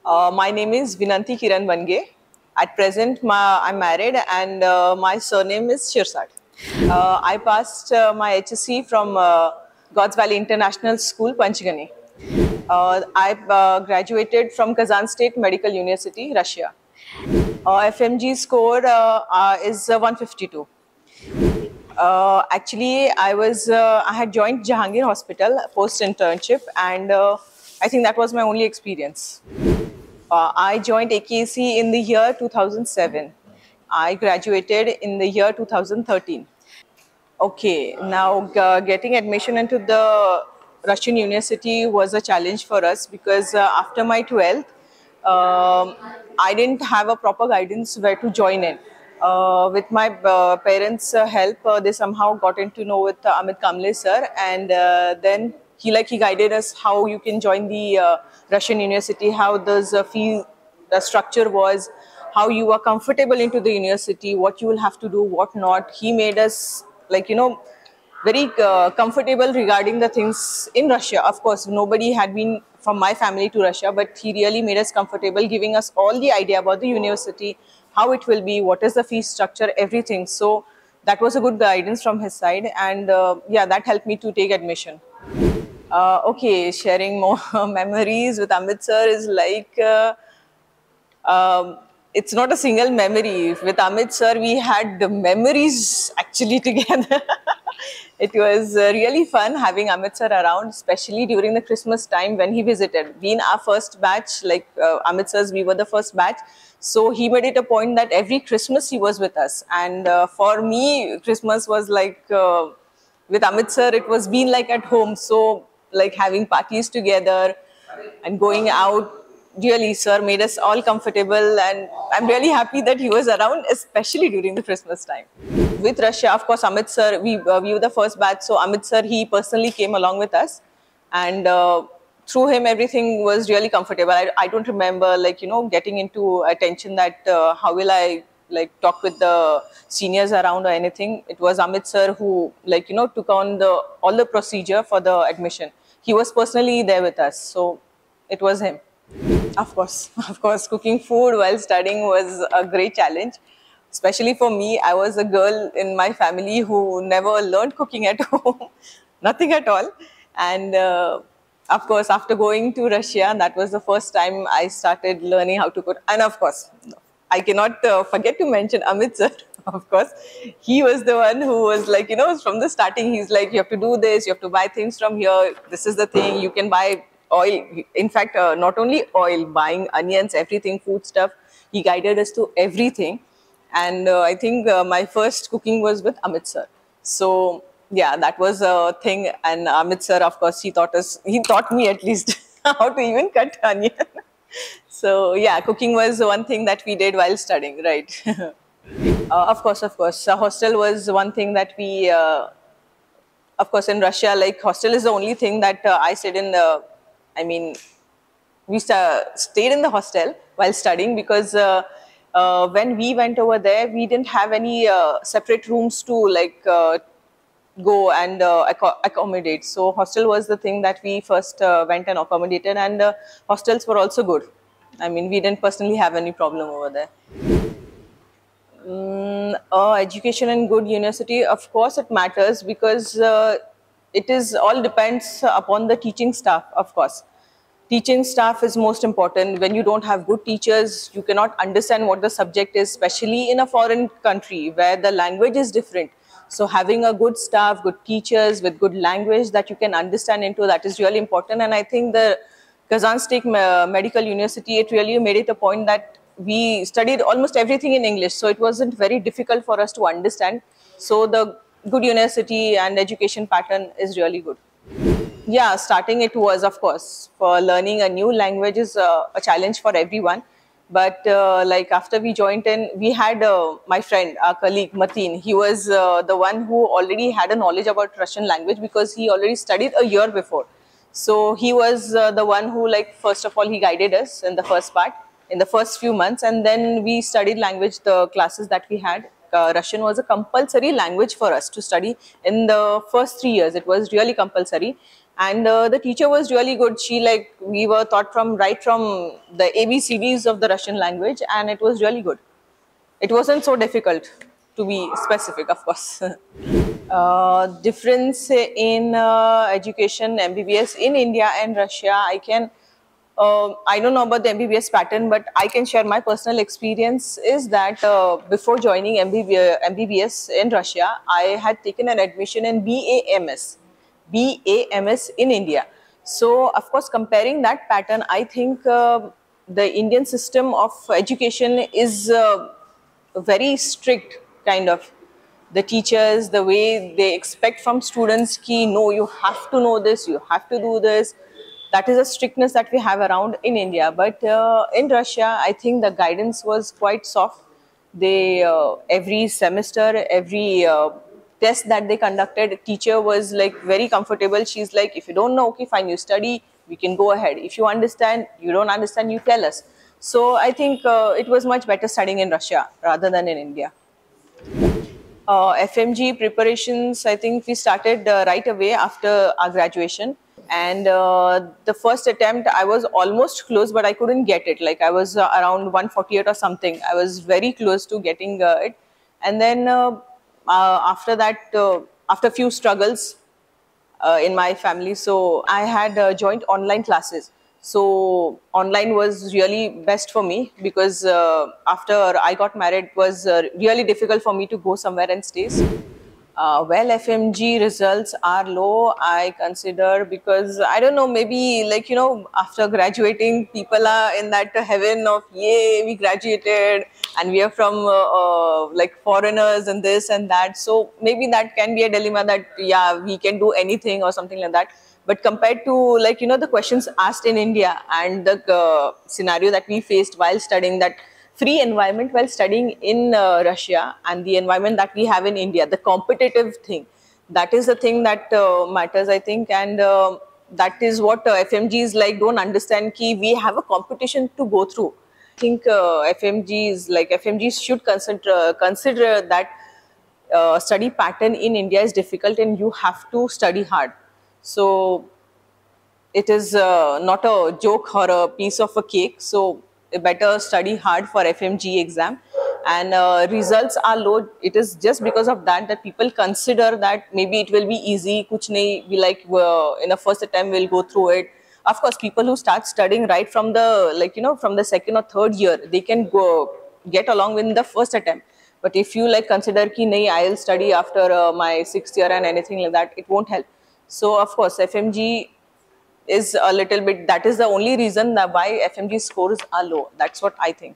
My name is Vinanti Kiran Vange. At present, I'm married and my surname is Shirsat. I passed my HSC from God's Valley International School, Panchgani. I graduated from Kazan State Medical University, Russia. FMG score is 152. Actually, I had joined Jahangir Hospital post internship, and I think that was my only experience. I joined AKC in the year 2007. I graduated in the year 2013. Okay, now getting admission into the Russian university was a challenge for us because after my 12th, I didn't have a proper guidance where to join in. With my parents' help, they somehow got in to know with Amit Kamble sir, and then he guided us how you can join the Russian university, how the fee the structure was, how you are comfortable into the university, what you will have to do, what not. He made us very comfortable regarding the things in Russia. Of course, nobody had been from my family to Russia, but he really made us comfortable, giving us all the idea about the university, how it will be, what is the fee structure, everything. So that was a good guidance from his side, and yeah, that helped me to take admission. Okay, sharing more memories with Amit sir is like it's not a single memory. With Amit sir, we had the memories actually together. It was really fun having Amit sir around, especially during the Christmas time when he visited. Being our first batch, like Amit sir's, we were the first batch. So he made it a point that every Christmas he was with us. And for me, Christmas was like, with Amit sir, it was been like at home. So like having parties together and going out, really sir made us all comfortable, and I'm really happy that he was around, especially during the Christmas time. With Russia, of course, Amit sir, we were the first batch, so Amit sir, he personally came along with us, and through him everything was really comfortable. I don't remember getting into attention that how will I talk with the seniors around or anything. It was Amit sir who took on the all the procedure for the admission. He was personally there with us, so it was him. Of course, of course, cooking food while studying was a great challenge. Especially for me, I was a girl in my family who never learned cooking at home, nothing at all. And of course, after going to Russia, that was the first time I started learning how to cook. And of course, I cannot forget to mention Amit sir. Of course, he was the one who was from the starting, he's like, you have to do this, you have to buy things from here. This is the thing, you can buy oil. In fact, not only oil, buying onions, everything, food stuff. He guided us to everything. And I think my first cooking was with Amit sir. So yeah, that was a thing. And Amit sir, of course, he taught me at least how to even cut onion. So yeah, cooking was one thing that we did while studying, right? Of course, of course. Hostel was one thing that we, of course, in Russia, like hostel is the only thing that I stayed in the, I mean, we stayed in the hostel while studying because when we went over there, we didn't have any separate rooms to go and accommodate. So hostel was the thing that we first went and accommodated, and hostels were also good. I mean, we didn't personally have any problem over there. Education in good university, of course, it matters because it is all depends upon the teaching staff. Of course, teaching staff is most important. When you don't have good teachers, you cannot understand what the subject is, especially in a foreign country where the language is different. So having a good staff, good teachers with good language that you can understand into, that is really important. And I think the Kazan State Medical University, it really made it a point that we studied almost everything in English, so it wasn't very difficult for us to understand. So the good university and education pattern is really good. Yeah, starting it was, of course, for learning a new language is a challenge for everyone. But like after we joined in, we had my friend, our colleague Mateen. He was the one who already had a knowledge about Russian language because he already studied a year before. So he was the one who, first of all, he guided us in the first part, in the first few months, and then we studied language, the classes that we had. Russian was a compulsory language for us to study in the first 3 years. It was really compulsory. And the teacher was really good. She like we were taught from right from the ABCDs of the Russian language, and it was really good. It wasn't so difficult, to be specific, of course. Difference in education MBBS in India and Russia, I don't know about the MBBS pattern, but I can share my personal experience is that before joining MBBS in Russia, I had taken an admission in BAMS in India. So, of course, comparing that pattern, I think the Indian system of education is very strict, kind of. The teachers, the way they expect from students, ki, no, you have to know this, you have to do this. That is a strictness that we have around in India. But in Russia, I think the guidance was quite soft. They every semester, every test that they conducted, teacher was like very comfortable. She's like, if you don't know, okay, fine, you study, we can go ahead. If you understand, you don't understand, you tell us. So I think it was much better studying in Russia rather than in India. FMG preparations, I think we started right away after our graduation. And the first attempt, I was almost close, but I couldn't get it. Like I was around 148 or something. I was very close to getting it. And then after that, after a few struggles, in my family. So I had joined online classes. So online was really best for me because after I got married, it was really difficult for me to go somewhere and stay. Well, FMG results are low, I consider, because I don't know, maybe like, after graduating, people are in that heaven of, yay, we graduated and we are from like foreigners and this and that. So maybe that can be a dilemma that, yeah, we can do anything or something like that. But compared to like, the questions asked in India and the scenario that we faced while studying, that free environment while studying in Russia and the environment that we have in India, the competitive thing, that is the thing that matters, I think. And that is what FMGs like don't understand, ki we have a competition to go through. I think FMGs should consider that study pattern in India is difficult and you have to study hard. So it is not a joke or a piece of a cake. So better study hard for FMG exam. And results are low. It is just because of that people consider that maybe it will be easy. Kuch nahi, we like in the first attempt we'll go through it. Of course, people who start studying right from the from the second or third year, they can go get along with the first attempt. But if you like consider ki nahi, I'll study after my sixth year and anything like that, it won't help. So of course, FMG is a little bit, that is the only reason that why FMG scores are low. That's what I think.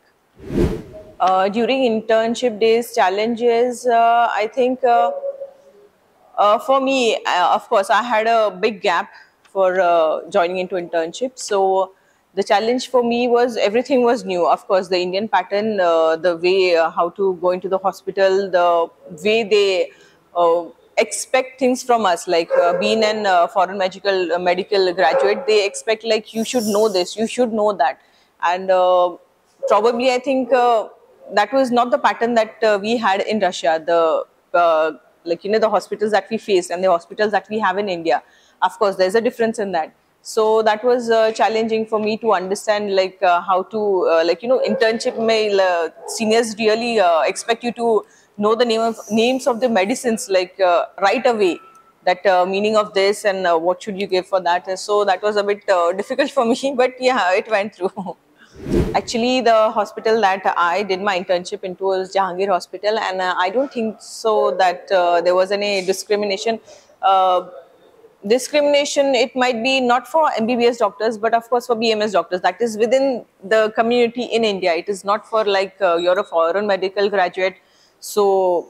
During internship days, challenges, I think for me, of course, I had a big gap for joining into internship. So the challenge for me was everything was new. Of course, the Indian pattern, the way how to go into the hospital, the way they expect things from us, like being an foreign medical graduate, they expect like you should know this, you should know that. And probably I think that was not the pattern that we had in Russia. The the hospitals that we faced and the hospitals that we have in India, of course there's a difference in that. So that was challenging for me to understand like how to internship may seniors really expect you to know the names of the medicines like right away, that meaning of this and what should you give for that. So that was a bit difficult for me, but yeah, it went through. Actually, the hospital that I did my internship into was Jahangir Hospital, and I don't think so that there was any discrimination. Discrimination, it might be not for MBBS doctors, but of course for BMS doctors. That is within the community in India. It is not for like you're a foreign medical graduate. So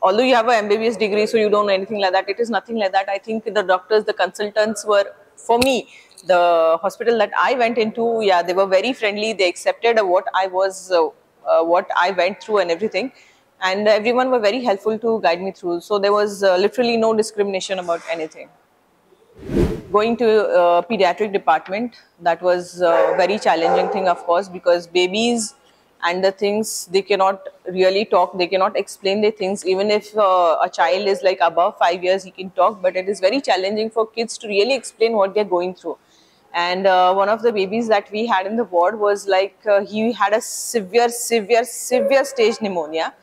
although you have a MBBS degree, so you don't know anything like that, it is nothing like that. I think the doctors, the consultants were, for me, the hospital that I went into, yeah, they were very friendly. They accepted what I went through and everything. And everyone were very helpful to guide me through. So there was literally no discrimination about anything. Going to pediatric department, that was a very challenging thing, of course, because babies and the things they cannot really talk, they cannot explain their things. Even if a child is like above 5 years, he can talk, but it is very challenging for kids to really explain what they're going through. And one of the babies that we had in the ward was like he had a severe stage pneumonia.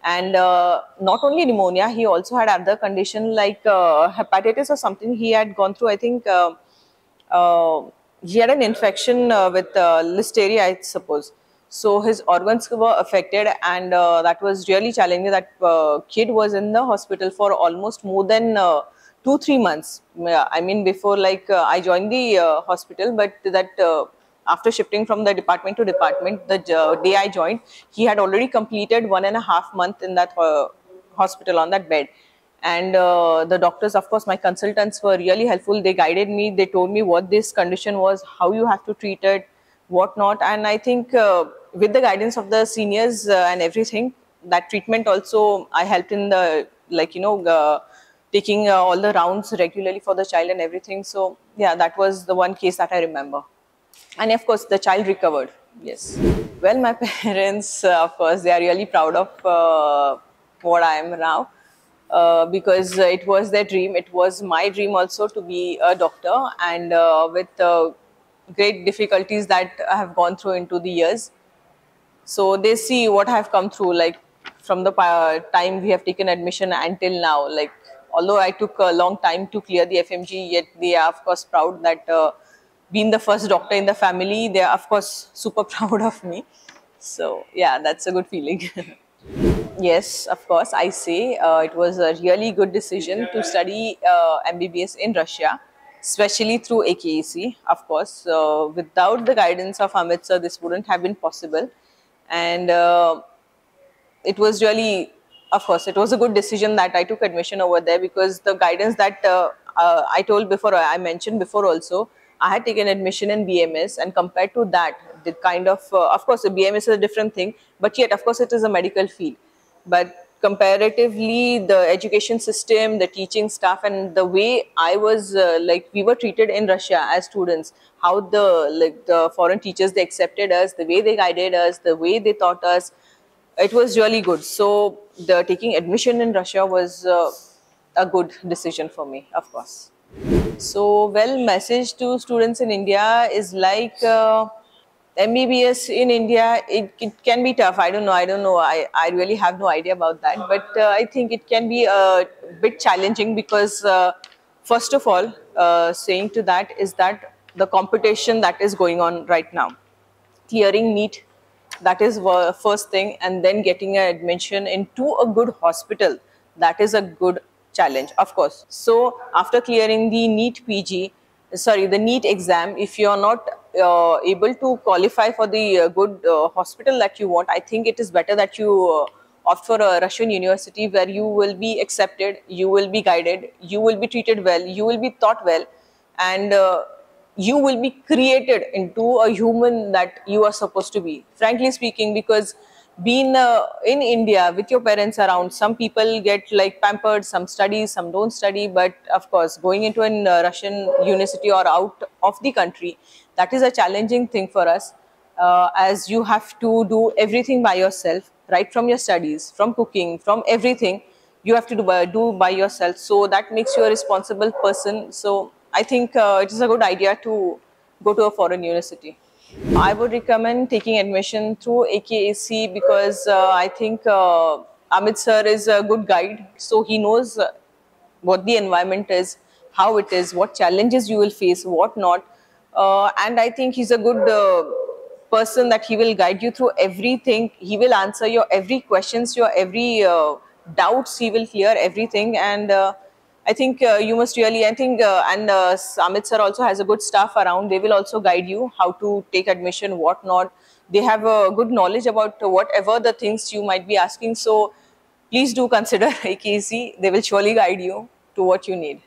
And not only pneumonia, he also had other condition like hepatitis or something he had gone through. I think uh, he had an infection with listeria, I suppose. So his organs were affected, and that was really challenging. That kid was in the hospital for almost more than 2-3 months. Yeah, I mean, before like I joined the hospital, but that after shifting from the department to department, the day I joined, he had already completed 1.5 months in that hospital on that bed. And the doctors, of course, my consultants were really helpful. They guided me, they told me what this condition was, how you have to treat it, what not. And I think with the guidance of the seniors and everything, that treatment also I helped in the, like, taking all the rounds regularly for the child and everything. So yeah, that was the one case that I remember. And of course, the child recovered. Yes. Well, my parents, of course, they are really proud of what I am now, because it was their dream. It was my dream also to be a doctor, and with great difficulties that I have gone through into the years. So they see what I have come through, like from the time we have taken admission until now. Like, although I took a long time to clear the FMG, yet they are of course proud that being the first doctor in the family, they are of course super proud of me. So yeah, that's a good feeling. Yes, of course, I say it was a really good decision to study MBBS in Russia, especially through AKAC. Of course, without the guidance of Amit sir, this wouldn't have been possible. And it was really, of course, it was a good decision that I took admission over there, because the guidance that I told before, I mentioned before also, I had taken admission in BMS, and compared to that, the kind of course, the BMS is a different thing, but yet, of course, it is a medical field. But comparatively, the education system, the teaching staff, and the way I was like we were treated in Russia as students, how the foreign teachers, they accepted us, the way they guided us, the way they taught us, it was really good. So the taking admission in Russia was a good decision for me, of course. So, well, message to students in India is like MBBS in India, it can be tough. I don't know. I really have no idea about that. But I think it can be a bit challenging, because first of all, saying to that is that the competition that is going on right now, clearing NEET, that is first thing, and then getting an admission into a good hospital, that is a good challenge, of course. So after clearing the the NEET exam, if you are not able to qualify for the good hospital that you want, I think it is better that you opt for a Russian university, where you will be accepted, you will be guided, you will be treated well, you will be taught well, and you will be created into a human that you are supposed to be, frankly speaking. Because being in India with your parents around, some people get like pampered, some study, some don't study. But of course, going into a Russian university or out of the country, that is a challenging thing for us, as you have to do everything by yourself, right from your studies, from cooking, from everything you have to do by yourself. So that makes you a responsible person. So I think it is a good idea to go to a foreign university. I would recommend taking admission through AKAC, because I think Amit sir is a good guide. So he knows what the environment is, how it is, what challenges you will face, what not. And I think he's a good person, that he will guide you through everything. He will answer your every questions, your every doubts. He will clear everything. And I think you must really, I think, and Amit sir also has a good staff around. They will also guide you how to take admission, what not. They have a good knowledge about whatever the things you might be asking. So please do consider AKC. They will surely guide you to what you need.